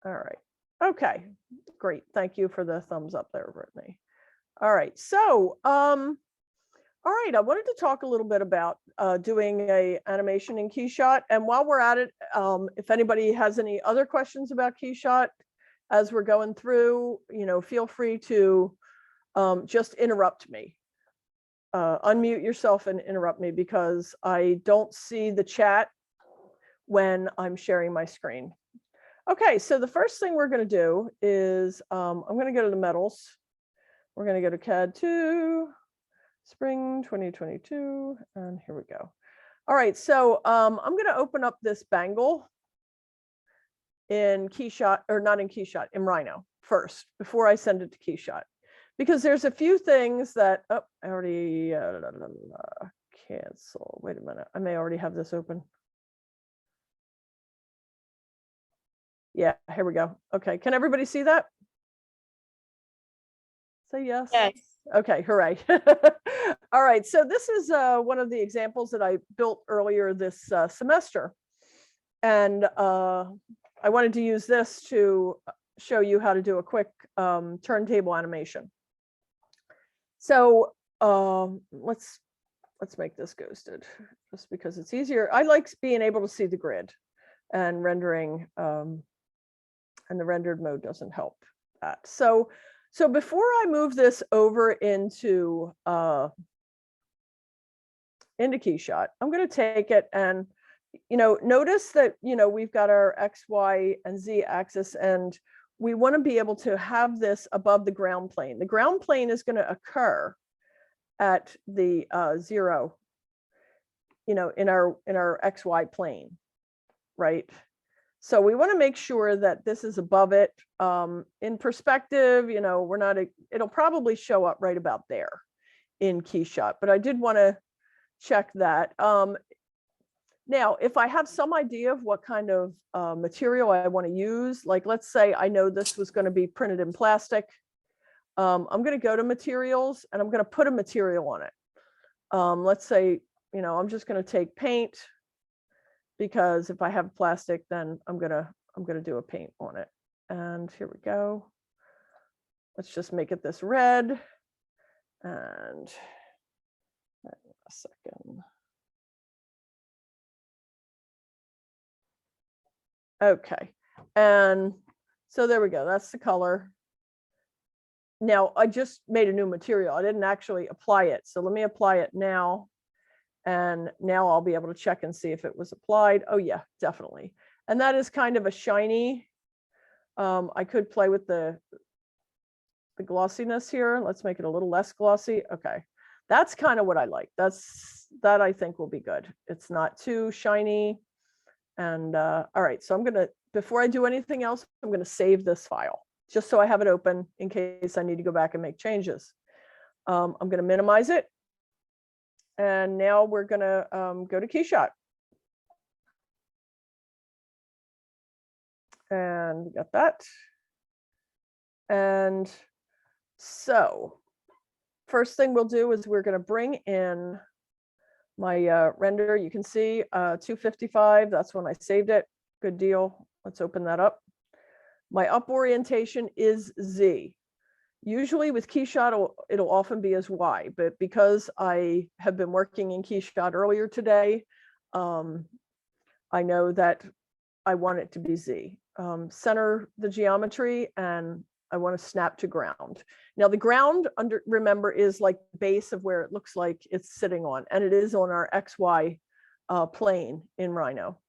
All right. Okay, great. Thank you for the thumbs up there, Brittany. All right. So, all right, I wanted to talk a little bit about doing a animation in KeyShot. And while we're at it, if anybody has any other questions about KeyShot as we're going through, feel free to just interrupt me. Unmute yourself and interrupt me because I don't see the chat when I'm sharing my screen. Okay, so the first thing we're going to do is I'm going to go to the metals. We're going to go to CAD 2, spring 2022, and here we go. All right, so I'm going to open up this Bangle in KeyShot, or not in KeyShot, in Rhino first, before I send it to KeyShot. Because there's a few things that, oh, I already, cancel. Wait a minute, I may already have this open. Yeah, here we go. Okay, can everybody see that? Say yes. Yes. Okay, hooray. All right, so this is one of the examples that I built earlier this semester. And I wanted to use this to show you how to do a quick turntable animation. So let's make this ghosted just because it's easier. I like being able to see the grid and rendering, and the rendered mode doesn't help that. So before I move this over into KeyShot, I'm going to take it and, notice that, we've got our X, Y, and Z axis, and we want to be able to have this above the ground plane. The ground plane is going to occur at the 0, in our XY plane, right? So we want to make sure that this is above it. In perspective, we're not, it'll probably show up right about there in KeyShot, but I did want to check that. Now, if I have some idea of what kind of material I want to use, like let's say I know this was going to be printed in plastic, I'm going to go to materials and I'm going to put a material on it. Let's say, I'm just going to take paint, because if I have plastic, then I'm gonna do a paint on it. And here we go. Let's just make it this red. And a second. Okay, and so there we go. That's the color. Now I just made a new material. I didn't actually apply it. So let me apply it now. And now I'll be able to check and see if it was applied. Oh yeah, definitely. And that is kind of a shiny. I could play with the glossiness here. Let's make it a little less glossy. Okay, that's kind of what I like. That I think will be good. It's not too shiny. And all right, so I'm gonna, before I do anything else, I'm gonna save this file just so I have it open in case I need to go back and make changes. I'm gonna minimize it. And now we're going to go to KeyShot. And we got that. And so first thing we'll do is we're going to bring in my render. You can see 255. That's when I saved it. Good deal. Let's open that up. My up orientation is Z. Usually with KeyShot, it'll often be as Y, but because I have been working in KeyShot earlier today, I know that I want it to be Z. Center the geometry, and I want to snap to ground. Now the ground, remember, is like the base of where it looks like it's sitting on, and it is on our XY plane in Rhino.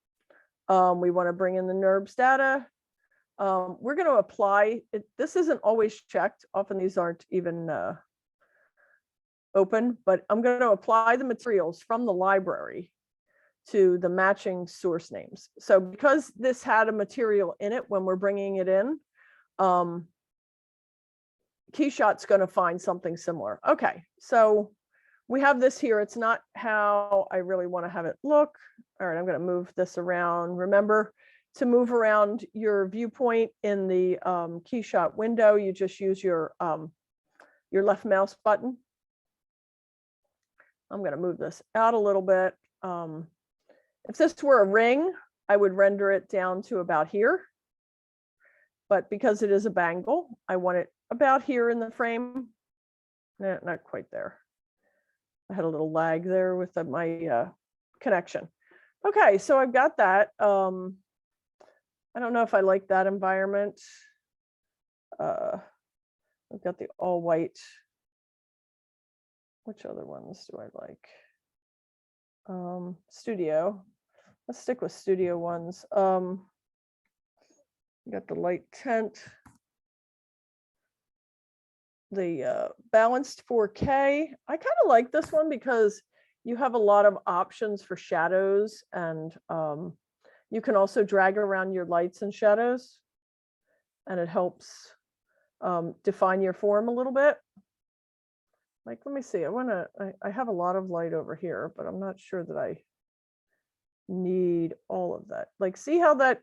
We want to bring in the NURBS data. We're going to apply it. This isn't always checked. Often these aren't even open, but I'm going to apply the materials from the library to the matching source names. So because this had a material in it when we're bringing it in, KeyShot's going to find something similar. Okay, so we have this here. It's not how I really want to have it look. All right, I'm going to move this around. Remember, to move around your viewpoint in the KeyShot window, you just use your left mouse button. I'm going to move this out a little bit. If this were a ring, I would render it down to about here. but because it is a bangle, I want it about here in the frame. Nah, not quite there. I had a little lag there with my connection. Okay, so I've got that. I don't know if I like that environment. I've got the all white. Which other ones do I like? Studio. Let's stick with studio ones. You got the light tint. The balanced 4K. I kind of like this one because you have a lot of options for shadows, and you can also drag around your lights and shadows, and it helps define your form a little bit. Like, let me see, I have a lot of light over here, but I'm not sure that I need all of that. Like, see how that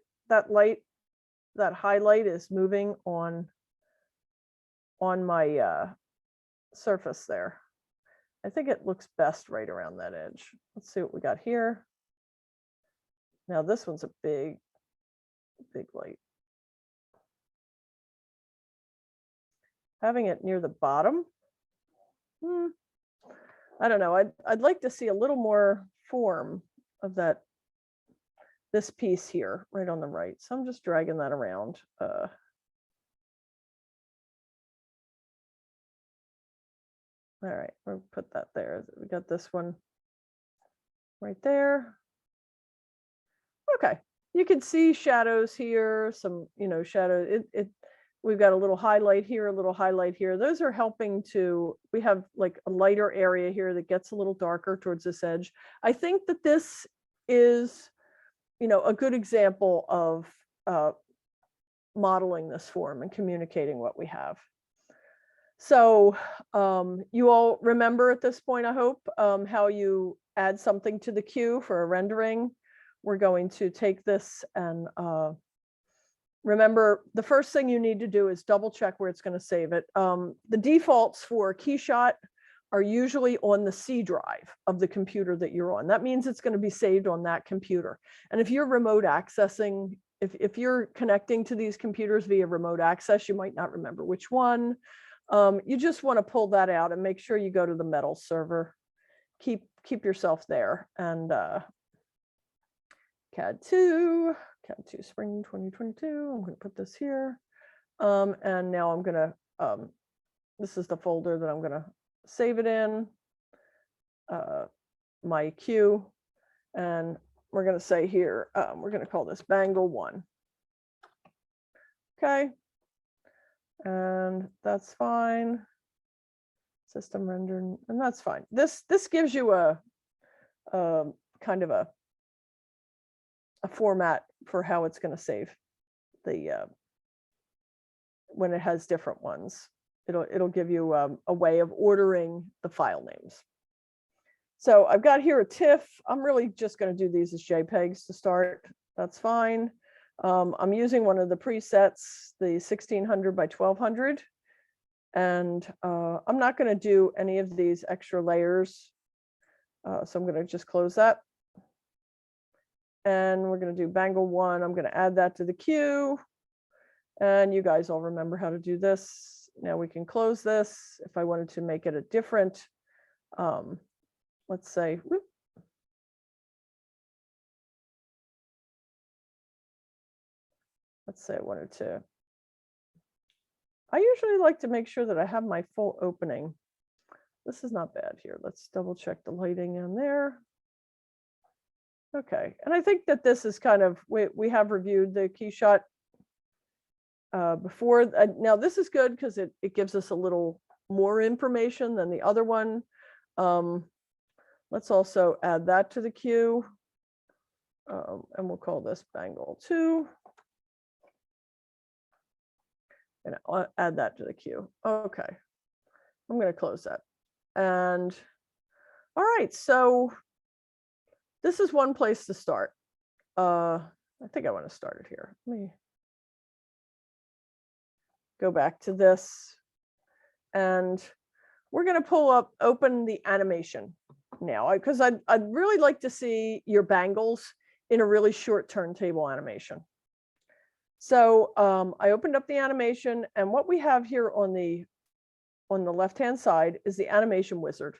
light, that highlight is moving on my surface there. I think it looks best right around that edge. Let's see what we got here. Now this one's a big light. Having it near the bottom, I don't know. I'd like to see a little more form of this piece here, right on the right. So I'm just dragging that around. All right, we'll put that there. We got this one right there. Okay, you can see shadows here, some, shadow. We've got a little highlight here, a little highlight here. Those are helping we have like a lighter area here that gets a little darker towards this edge. I think that this is, a good example of modeling this form and communicating what we have. So you all remember at this point, I hope, how you add something to the queue for a rendering. We're going to take this and remember, the first thing you need to do is double check where it's going to save it. The defaults for KeyShot are usually on the C drive of the computer that you're on. That means it's going to be saved on that computer. And if you're remote accessing, if you're connecting to these computers via remote access, you might not remember which one. You just want to pull that out and make sure you go to the Metal server. Keep yourself there. And CAD 2 Spring 2022. I'm going to put this here. And now I'm going to, this is the folder that I'm going to save it in, my queue. And we're going to say here, we're going to call this Bangle 1. Okay. And that's fine. System rendered, and that's fine. This gives you a kind of a format for how it's going to save the when it has different ones. It'll give you a way of ordering the file names. So I've got here a TIFF. I'm really just going to do these as JPEGs to start. That's fine. I'm using one of the presets, the 1600 by 1200. And I'm not going to do any of these extra layers. So I'm going to just close that. And we're going to do Bangle 1. I'm going to add that to the queue. And you guys all remember how to do this. Now we can close this. If I wanted to make it a different, let's say, whoop. Let's say I wanted to. I usually like to make sure that I have my full opening. This is not bad here. Let's double check the lighting in there. Okay, and I think that this is kind of, we have reviewed the KeyShot before. Now this is good because it gives us a little more information than the other one. Let's also add that to the queue. And we'll call this Bangle 2. And I'll add that to the queue. Okay, I'm going to close that. And all right, so this is one place to start. I think I want to start it here. Let me go back to this. And we're going to open the animation now, because I'd really like to see your bangles in a really short turntable animation. So I opened up the animation, and what we have here on the left-hand side is the animation wizard.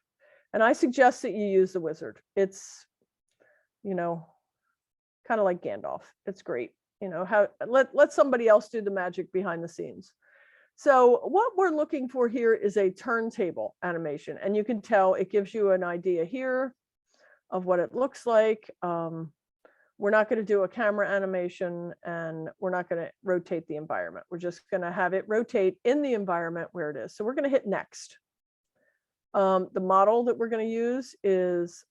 And I suggest that you use the wizard. It's, you know, kind of like Gandalf. It's great. You know, let somebody else do the magic behind the scenes. So what we're looking for here is a turntable animation. And you can tell it gives you an idea here of what it looks like. We're not going to do a camera animation, and we're not going to rotate the environment. We're just going to have it rotate in the environment where it is. So we're going to hit next. The model that we're going to use is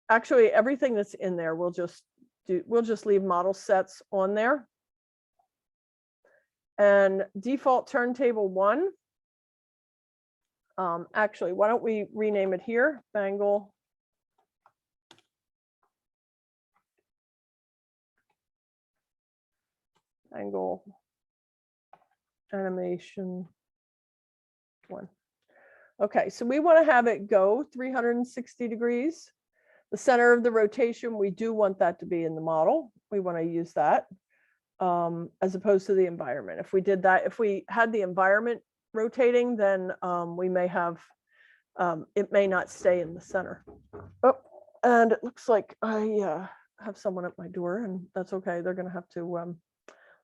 actually everything that's in there. We'll just leave model sets on there. And default turntable 1. Actually, why don't we rename it here? Bangle. Bangle animation 1. Okay, so we want to have it go 360 degrees. The center of the rotation, we do want that to be in the model. We want to use that as opposed to the environment. If we did that, if we had the environment rotating, then we may have, it may not stay in the center. Oh, and it looks like I have someone at my door, and that's okay. They're going to have to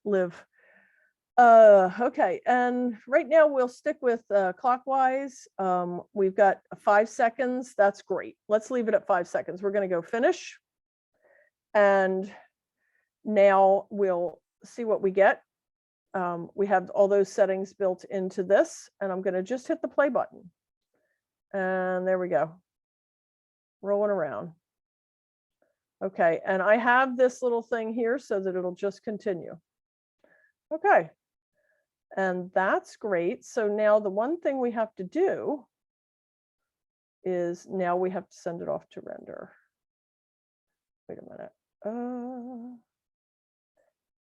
live. Okay, and right now we'll stick with clockwise. We've got 5 seconds. That's great. Let's leave it at 5 seconds. We're going to go finish. And now we'll see what we get. We have all those settings built into this, and I'm going to just hit the play button. And there we go. Rolling around. Okay, and I have this little thing here so that it'll just continue. Okay, and that's great. So now the one thing we have to do is now we have to send it off to render. Wait a minute.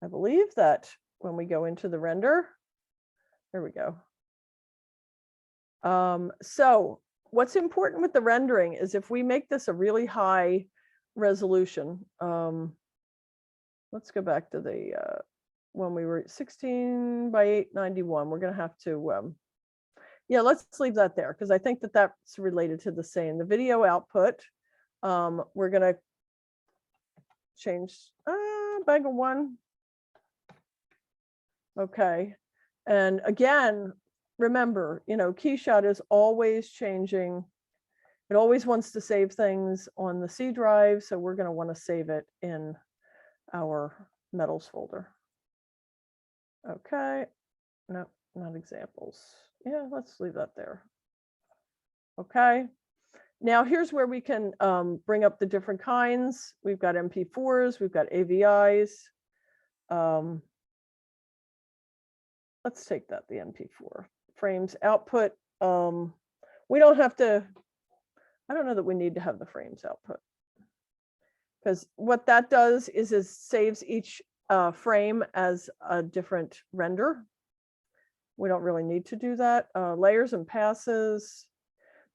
I believe that when we go into the render, there we go. So what's important with the rendering is if we make this a really high resolution, let's go back to the when we were 16 by 891, we're going to have to, yeah, let's leave that there because I think that that's related to the same. The video output, we're going to change Bangle 1. Okay. And again, remember, you know, KeyShot is always changing. It always wants to save things on the C drive. So we're going to want to save it in our metals folder. Okay. No, not examples. Yeah, let's leave that there. Okay. Now here's where we can bring up the different kinds. We've got MP4s, we've got AVIs. Let's take that, the MP4 frames output. We don't have to, I don't know that we need to have the frames output, because what that does is saves each frame as a different render. We don't really need to do that. Layers and passes.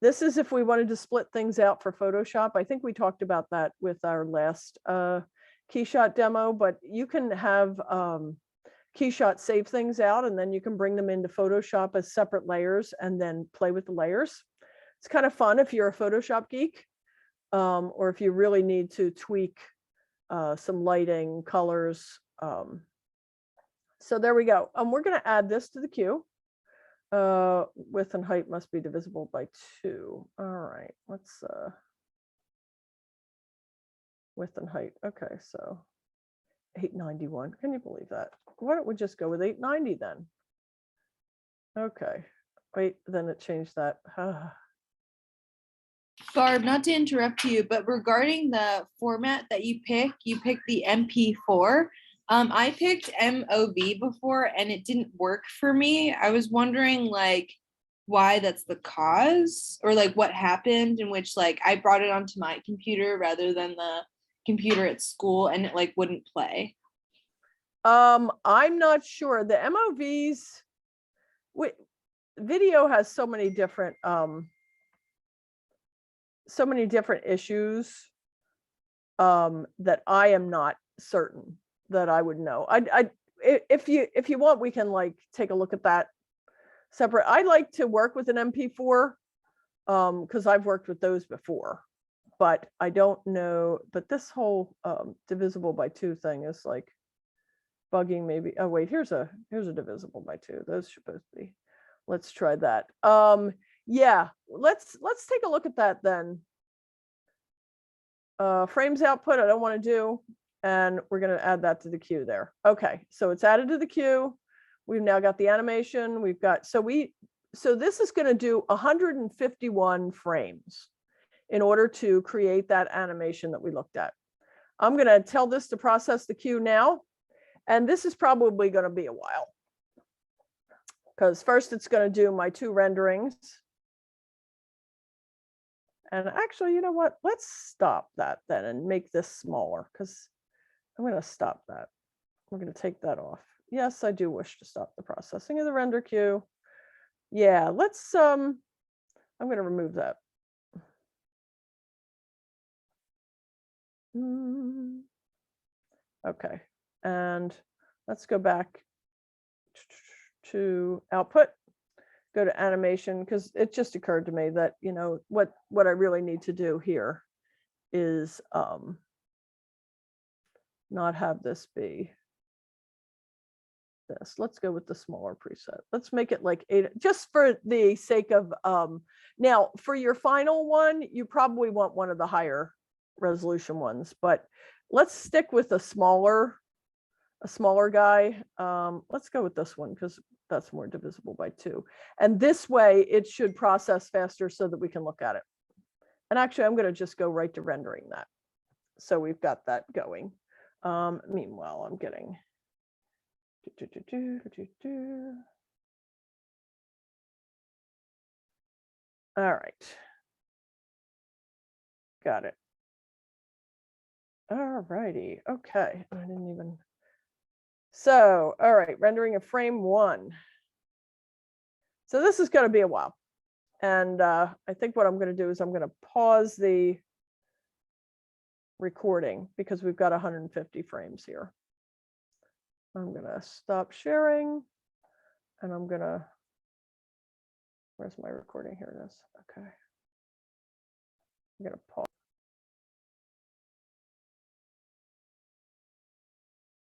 This is if we wanted to split things out for Photoshop. I think we talked about that with our last KeyShot demo, but you can have KeyShot save things out, and then you can bring them into Photoshop as separate layers and then play with the layers. It's kind of fun if you're a Photoshop geek, or if you really need to tweak some lighting, colors. So there we go. We're going to add this to the queue. Width and height must be divisible by 2. All right, let's width and height. Okay, so 891. Can you believe that? Why don't we just go with 890 then? Okay, wait, then it changed that. Barb, not to interrupt you, but regarding the format that you picked the MP4. I picked MOV before and it didn't work for me. I was wondering like why that's the cause, or like what happened in which like I brought it onto my computer rather than the computer at school and it like wouldn't play. I'm not sure. The MOVs, video has so many different issues that I am not certain that I would know. If you want, we can like take a look at that separate. I like to work with an MP4 because I've worked with those before, but I don't know. But this whole divisible by 2 thing is like bugging maybe. Oh wait, here's a divisible by 2. Those should both be. Let's try that. Yeah, let's take a look at that then. Frames output, I don't want to do, and we're going to add that to the queue there. Okay, so it's added to the queue. We've now got the animation. We've got, so this is going to do 151 frames in order to create that animation that we looked at. I'm going to tell this to process the queue now, and this is probably going to be a while because first it's going to do my 2 renderings. And actually, you know what? Let's stop that then and make this smaller because I'm going to stop that. We're going to take that off. Yes, I do wish to stop the processing of the render queue. Yeah, let's, I'm going to remove that. Okay, and let's go back to output. Go to animation because it just occurred to me that, you know, what I really need to do here is not have this be this. Let's go with the smaller preset. Let's make it like 8, just for the sake of now for your final one, you probably want one of the higher resolution ones, but let's stick with a smaller guy. Let's go with this one because that's more divisible by 2. And this way it should process faster so that we can look at it. And actually, I'm going to just go right to rendering that. So we've got that going. Meanwhile, I'm getting. All right. Got it. All righty. Okay. I didn't even. So, all right, rendering of frame 1. So this is going to be a while. And I think what I'm going to do is I'm going to pause the recording because we've got 150 frames here. I'm going to stop sharing and I'm going to, where's my recording? Here it is. Okay. I'm going to pause.